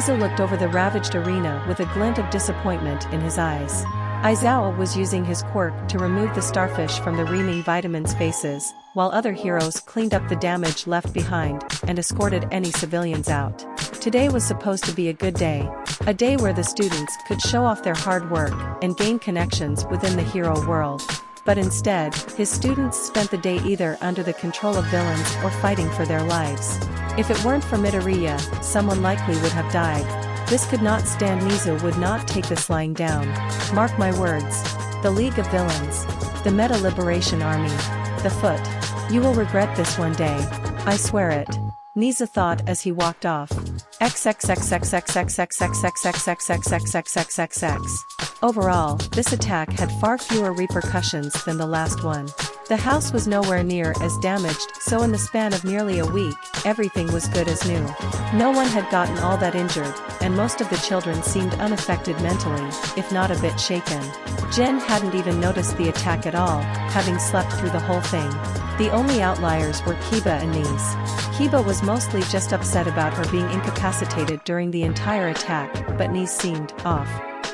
Nizu looked over the ravaged arena with a glint of disappointment in his eyes. Aizawa was using his quirk to remove the starfish from the reaming vitamins' faces, while other heroes cleaned up the damage left behind and escorted any civilians out. Today was supposed to be a good day, a day where the students could show off their hard work and gain connections within the hero world. But instead, his students spent the day either under the control of villains or fighting for their lives. If it weren't for Midoriya, someone likely would have died. This could not stand. Nizu would not take this lying down. Mark my words. The League of Villains. The Meta Liberation Army. The Foot. You will regret this one day. I swear it. Nizu thought as he walked off. Overall, this attack had far fewer repercussions than the last one. The house was nowhere near as damaged, so in the span of nearly a week, everything was good as new. No one had gotten all that injured, and most of the children seemed unaffected mentally, if not a bit shaken. Jin hadn't even noticed the attack at all, having slept through the whole thing. The only outliers were Kiba and Nis. Kiba was mostly just upset about her being incapacitated during the entire attack, but Nis seemed off.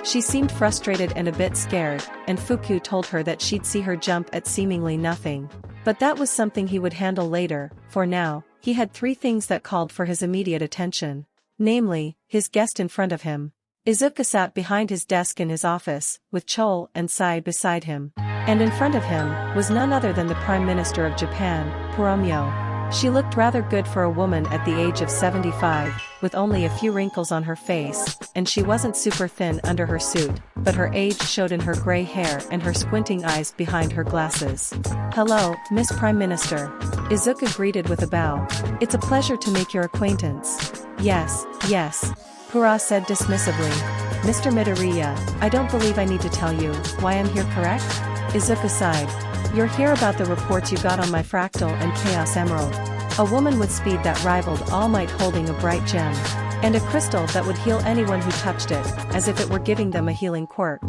She seemed frustrated and a bit scared, and Fuku told her that she'd see her jump at seemingly nothing. But that was something he would handle later. For now, he had 3 things that called for his immediate attention. Namely, his guest in front of him. Izuku sat behind his desk in his office, with Chol and Sai beside him. And in front of him was none other than the Prime Minister of Japan, Puromyo. She looked rather good for a woman at the age of 75, with only a few wrinkles on her face, and she wasn't super thin under her suit, but her age showed in her gray hair and her squinting eyes behind her glasses. Hello, Miss Prime Minister. Izuku greeted with a bow. It's a pleasure to make your acquaintance. Yes, yes. Pura said dismissively. Mr. Midoriya, I don't believe I need to tell you why I'm here, correct? Izuku sighed. You're here about the reports you got on my fractal and chaos emerald. A woman with speed that rivaled All Might holding a bright gem. And a crystal that would heal anyone who touched it, as if it were giving them a healing quirk.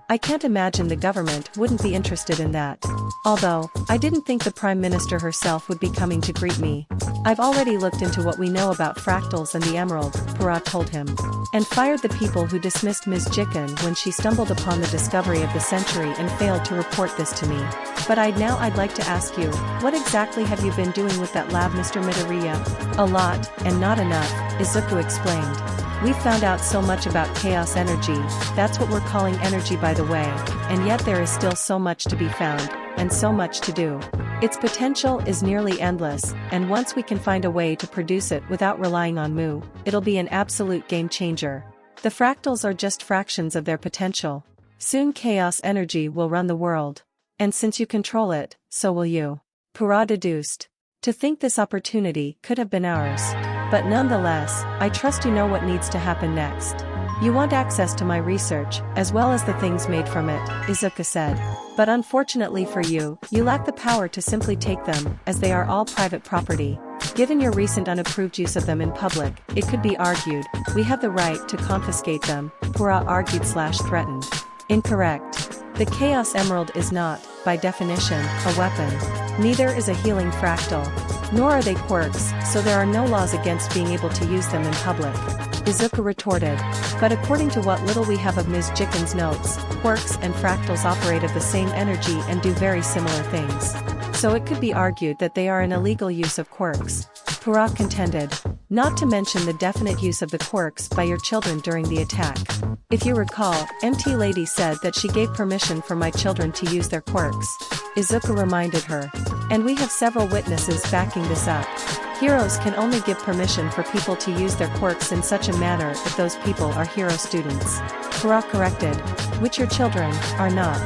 I can't imagine the government wouldn't be interested in that. Although, I didn't think the Prime Minister herself would be coming to greet me. I've already looked into what we know about fractals and the emerald, Pura told him. And fired the people who dismissed Ms. Jiken when she stumbled upon the discovery of the century and failed to report this to me. But I'd like to ask you, what exactly have you been doing with that lab, Mr. Midoriya? A lot, and not enough, Izuku explained. We found out so much about chaos energy, that's what we're calling energy by the way, and yet there is still so much to be found, and so much to do. Its potential is nearly endless, and once we can find a way to produce it without relying on Mu, it'll be an absolute game changer. The fractals are just fractions of their potential. Soon chaos energy will run the world. And since you control it, so will you. Pura deduced. To think this opportunity could have been ours. But nonetheless, I trust you know what needs to happen next. You want access to my research, as well as the things made from it, Izuku said. But unfortunately for you, you lack the power to simply take them, as they are all private property. Given your recent unapproved use of them in public, it could be argued, we have the right to confiscate them, Pura argued/threatened. Incorrect. The Chaos Emerald is not, by definition, a weapon. Neither is a healing fractal. Nor are they quirks, so there are no laws against being able to use them in public. Izuku retorted. But according to what little we have of Ms. Jiken's notes, quirks and fractals operate of the same energy and do very similar things. So it could be argued that they are an illegal use of quirks. Pura contended. Not to mention the definite use of the quirks by your children during the attack. If you recall, MT Lady said that she gave permission for my children to use their quirks. Izuku reminded her. And we have several witnesses backing this up. Heroes can only give permission for people to use their quirks in such a manner if those people are hero students. Pura corrected. Which your children are not.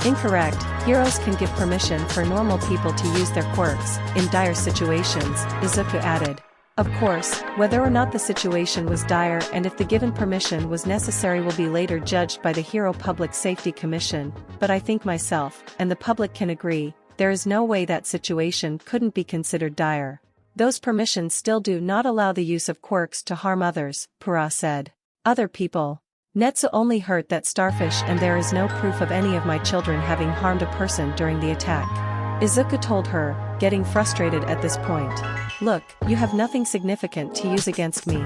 Incorrect, heroes can give permission for normal people to use their quirks, in dire situations, Izuku added. Of course, whether or not the situation was dire and if the given permission was necessary will be later judged by the Hero Public Safety Commission, but I think myself, and the public can agree, there is no way that situation couldn't be considered dire. Those permissions still do not allow the use of quirks to harm others, Pura said. Other people. Netsu only hurt that starfish and there is no proof of any of my children having harmed a person during the attack. Izuku told her, getting frustrated at this point. Look, you have nothing significant to use against me.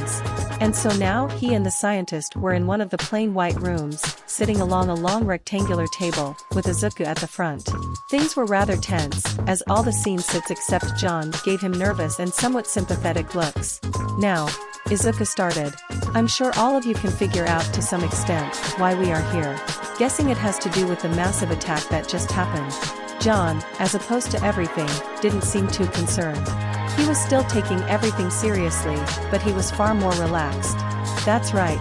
humans. And so now he and the scientist were in one of the plain white rooms, sitting along a long rectangular table, with Izuku at the front. Things were rather tense, as all the scene sits except John gave him nervous and somewhat sympathetic looks. Now, Izuku started. I'm sure all of you can figure out to some extent why we are here. Guessing it has to do with the massive attack that just happened. John, as opposed to everything, didn't seem too concerned. He was still taking everything seriously, but he was far more relaxed. That's right.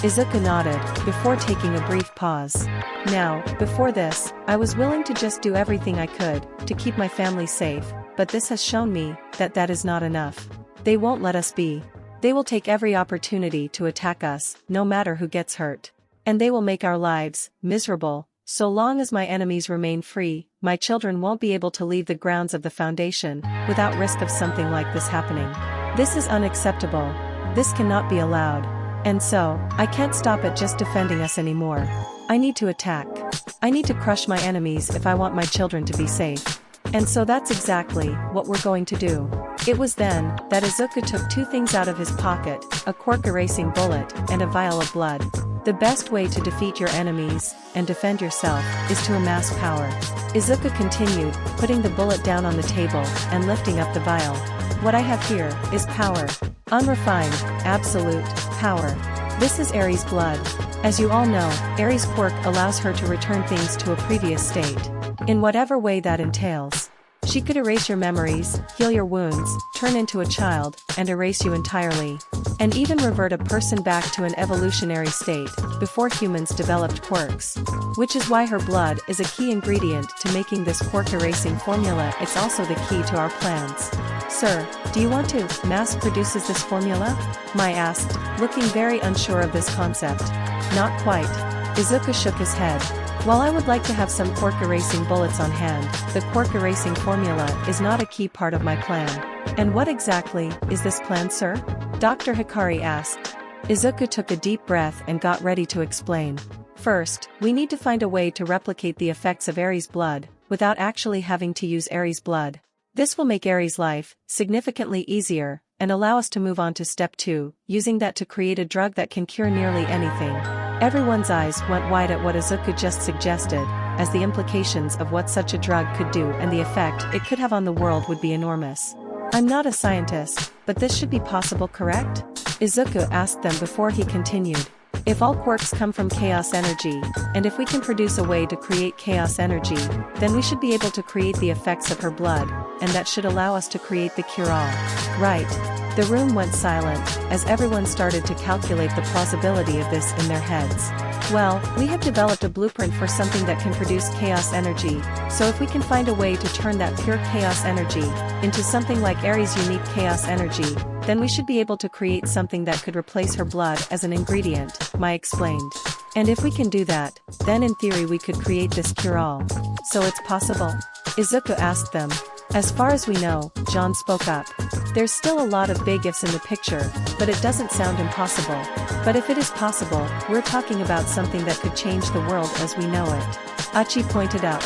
Izuku nodded, before taking a brief pause. Now, before this, I was willing to just do everything I could, to keep my family safe, but this has shown me, that that is not enough. They won't let us be. They will take every opportunity to attack us, no matter who gets hurt. And they will make our lives miserable. So long as my enemies remain free, my children won't be able to leave the grounds of the Foundation, without risk of something like this happening. This is unacceptable. This cannot be allowed. And so, I can't stop at just defending us anymore. I need to attack. I need to crush my enemies if I want my children to be safe. And so that's exactly what we're going to do. It was then that Izuku took two things out of his pocket, a cork-erasing bullet and a vial of blood. The best way to defeat your enemies and defend yourself is to amass power. Izuku continued, putting the bullet down on the table and lifting up the vial. What I have here is power. Unrefined, absolute power. This is Aries' blood. As you all know, Aries' quirk allows her to return things to a previous state. In whatever way that entails. She could erase your memories, heal your wounds, turn into a child, and erase you entirely. And even revert a person back to an evolutionary state, before humans developed quirks. Which is why her blood is a key ingredient to making this quirk-erasing formula. It's also the key to our plans. Sir, do you want to mass produces this formula? Mai asked, looking very unsure of this concept. Not quite. Izuku shook his head. While I would like to have some quirk-erasing bullets on hand, the quirk-erasing formula is not a key part of my plan. And what exactly is this plan, sir? Dr. Hikari asked. Izuku took a deep breath and got ready to explain. First, we need to find a way to replicate the effects of Aries' blood, without actually having to use Aries' blood. This will make Aries' life significantly easier, and allow us to move on to step 2, using that to create a drug that can cure nearly anything. Everyone's eyes went wide at what Izuku just suggested, as the implications of what such a drug could do and the effect it could have on the world would be enormous. I'm not a scientist, but this should be possible, correct? Izuku asked them before he continued. If all quirks come from chaos energy, and if we can produce a way to create chaos energy, then we should be able to create the effects of her blood, and that should allow us to create the cure-all. Right. The room went silent, as everyone started to calculate the plausibility of this in their heads. Well, we have developed a blueprint for something that can produce chaos energy, so if we can find a way to turn that pure chaos energy into something like Aries' unique chaos energy, then we should be able to create something that could replace her blood as an ingredient, Mai explained. And if we can do that, then in theory we could create this cure-all. So it's possible? Izuku asked them. As far as we know, John spoke up. There's still a lot of big ifs in the picture, but it doesn't sound impossible. But if it is possible, we're talking about something that could change the world as we know it. Achi pointed out.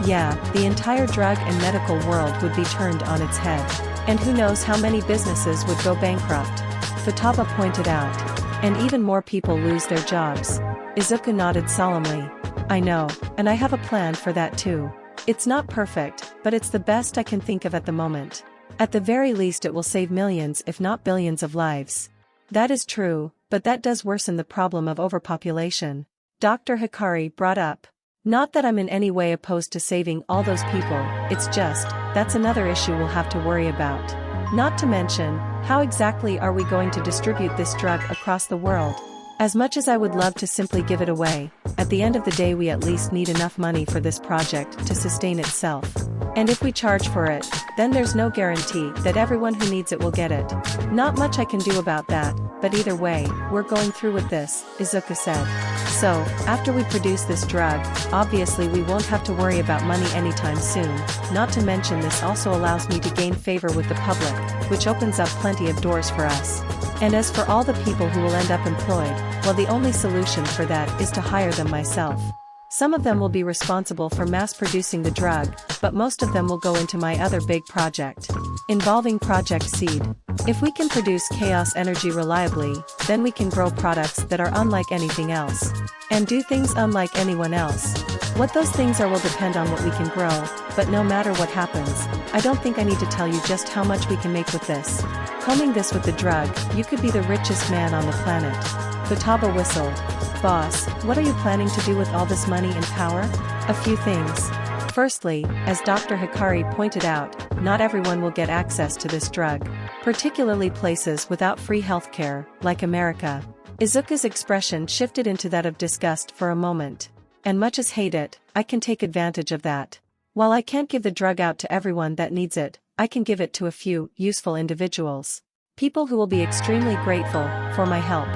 Yeah, the entire drug and medical world would be turned on its head. And who knows how many businesses would go bankrupt. Futaba pointed out. And even more people lose their jobs. Izuku nodded solemnly. I know, and I have a plan for that too. It's not perfect, but it's the best I can think of at the moment. At the very least it will save millions if not billions of lives. That is true, but that does worsen the problem of overpopulation. Dr. Hikari brought up. Not that I'm in any way opposed to saving all those people, it's just, that's another issue we'll have to worry about. Not to mention, how exactly are we going to distribute this drug across the world? As much as I would love to simply give it away, at the end of the day we at least need enough money for this project to sustain itself. And if we charge for it, then there's no guarantee that everyone who needs it will get it. Not much I can do about that, but either way, we're going through with this, Izuku said. So, after we produce this drug, obviously we won't have to worry about money anytime soon, not to mention this also allows me to gain favor with the public, which opens up plenty of doors for us. And as for all the people who will end up employed, well, the only solution for that is to hire them myself. Some of them will be responsible for mass-producing the drug, but most of them will go into my other big project, involving Project Seed. If we can produce chaos energy reliably, then we can grow products that are unlike anything else. And do things unlike anyone else. What those things are will depend on what we can grow, but no matter what happens, I don't think I need to tell you just how much we can make with this. Combing this with the drug, you could be the richest man on the planet. Futaba whistled. Boss, what are you planning to do with all this money and power? A few things. Firstly, as Dr. Hikari pointed out, not everyone will get access to this drug, particularly places without free healthcare, like America. Izuku's expression shifted into that of disgust for a moment. And much as hate it, I can take advantage of that. While I can't give the drug out to everyone that needs it, I can give it to a few useful individuals. People who will be extremely grateful for my help.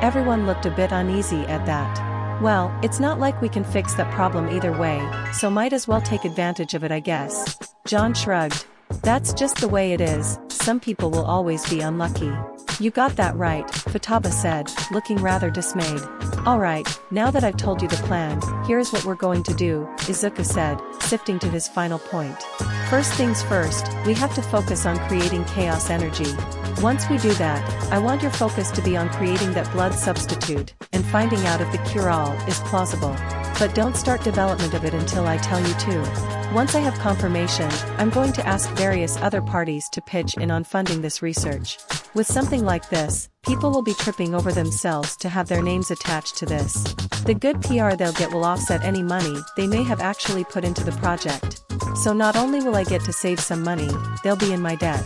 Everyone looked a bit uneasy at that. Well, it's not like we can fix that problem either way, so might as well take advantage of it, I guess. John shrugged. That's just the way it is, some people will always be unlucky. You got that right, Futaba said, looking rather dismayed. Alright, now that I've told you the plan, here's what we're going to do, Izuku said, sifting to his final point. First things first, we have to focus on creating chaos energy. Once we do that, I want your focus to be on creating that blood substitute, and finding out if the cure-all is plausible. But don't start development of it until I tell you to. Once I have confirmation, I'm going to ask various other parties to pitch in on funding this research. With something like this, people will be tripping over themselves to have their names attached to this. The good PR they'll get will offset any money they may have actually put into the project. So not only will I get to save some money, they'll be in my debt.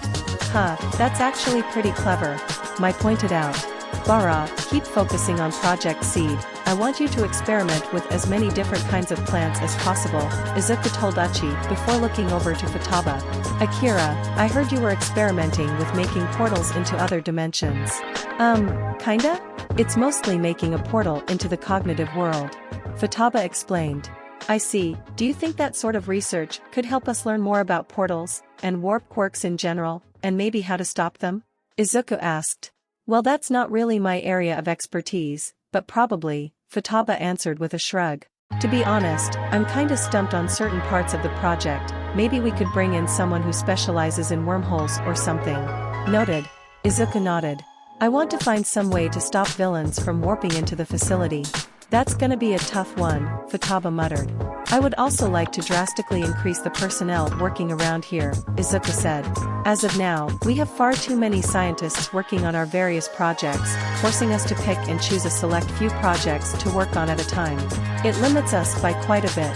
Huh, that's actually pretty clever. Mai pointed out. Bara, keep focusing on Project Seed. I want you to experiment with as many different kinds of plants as possible, Izuku told Uchi before looking over to Futaba. Akira, I heard you were experimenting with making portals into other dimensions. Kinda? It's mostly making a portal into the cognitive world. Futaba explained. I see, do you think that sort of research could help us learn more about portals, and warp quirks in general, and maybe how to stop them? Izuku asked. Well, that's not really my area of expertise, but probably, Futaba answered with a shrug. To be honest, I'm kinda stumped on certain parts of the project, maybe we could bring in someone who specializes in wormholes or something. Noted. Izuku nodded. I want to find some way to stop villains from warping into the facility. That's gonna be a tough one, Futaba muttered. I would also like to drastically increase the personnel working around here, Izuku said. As of now, we have far too many scientists working on our various projects, forcing us to pick and choose a select few projects to work on at a time. It limits us by quite a bit.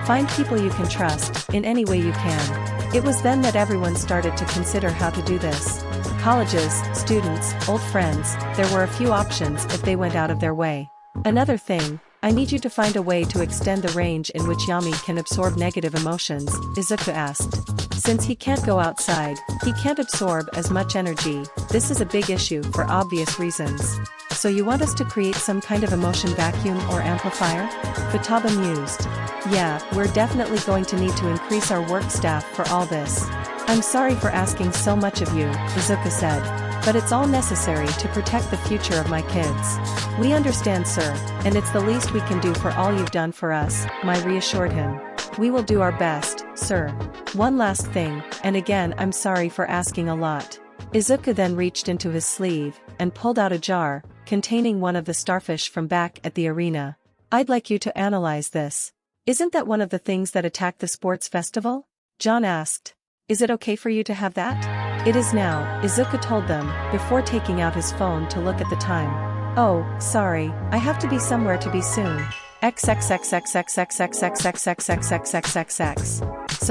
Find people you can trust, in any way you can. It was then that everyone started to consider how to do this. Colleges, students, old friends, there were a few options if they went out of their way. Another thing, I need you to find a way to extend the range in which Yami can absorb negative emotions, Izuku asked. Since he can't go outside, he can't absorb as much energy, this is a big issue for obvious reasons. So you want us to create some kind of emotion vacuum or amplifier? Futaba mused. Yeah, we're definitely going to need to increase our work staff for all this. I'm sorry for asking so much of you, Izuku said. But it's all necessary to protect the future of my kids. We understand, sir, and it's the least we can do for all you've done for us, Mai reassured him. We will do our best, sir. One last thing, and again I'm sorry for asking a lot. Izuku then reached into his sleeve, and pulled out a jar, containing one of the starfish from back at the arena. I'd like you to analyze this. Isn't that one of the things that attacked the sports festival? John asked. Is it okay for you to have that? It is now, Izuku told them, before taking out his phone to look at the time. Oh, sorry, I have to be somewhere to be soon. XXXXXXXXXXXXXXXXXXX. So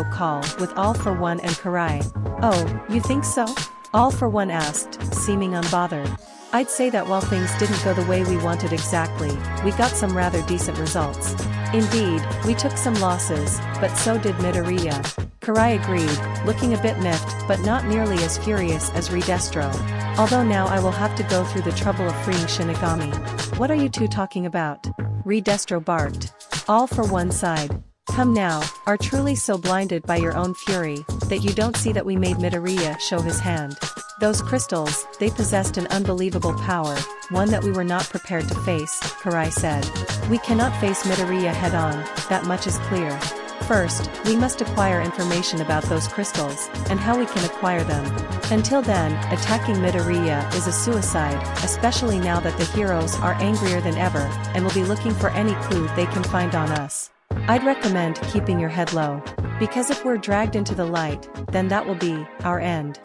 video call with All for One and Karai. "Oh, you think so?" All for One asked, seeming unbothered. "I'd say that while things didn't go the way we wanted exactly, we got some rather decent results. Indeed, we took some losses, but so did Midoriya." Karai agreed, looking a bit miffed but not nearly as furious as Redestro. "Although now I will have to go through the trouble of freeing Shinigami." "What are you two talking about?" Redestro barked. All for One sighed. "Come now, are truly so blinded by your own fury, that you don't see that we made Midoriya show his hand? Those crystals, they possessed an unbelievable power, one that we were not prepared to face," Karai said. "We cannot face Midoriya head-on, that much is clear. First, we must acquire information about those crystals, and how we can acquire them. Until then, attacking Midoriya is a suicide, especially now that the heroes are angrier than ever, and will be looking for any clue they can find on us. I'd recommend keeping your head low. Because if we're dragged into the light, then that will be our end."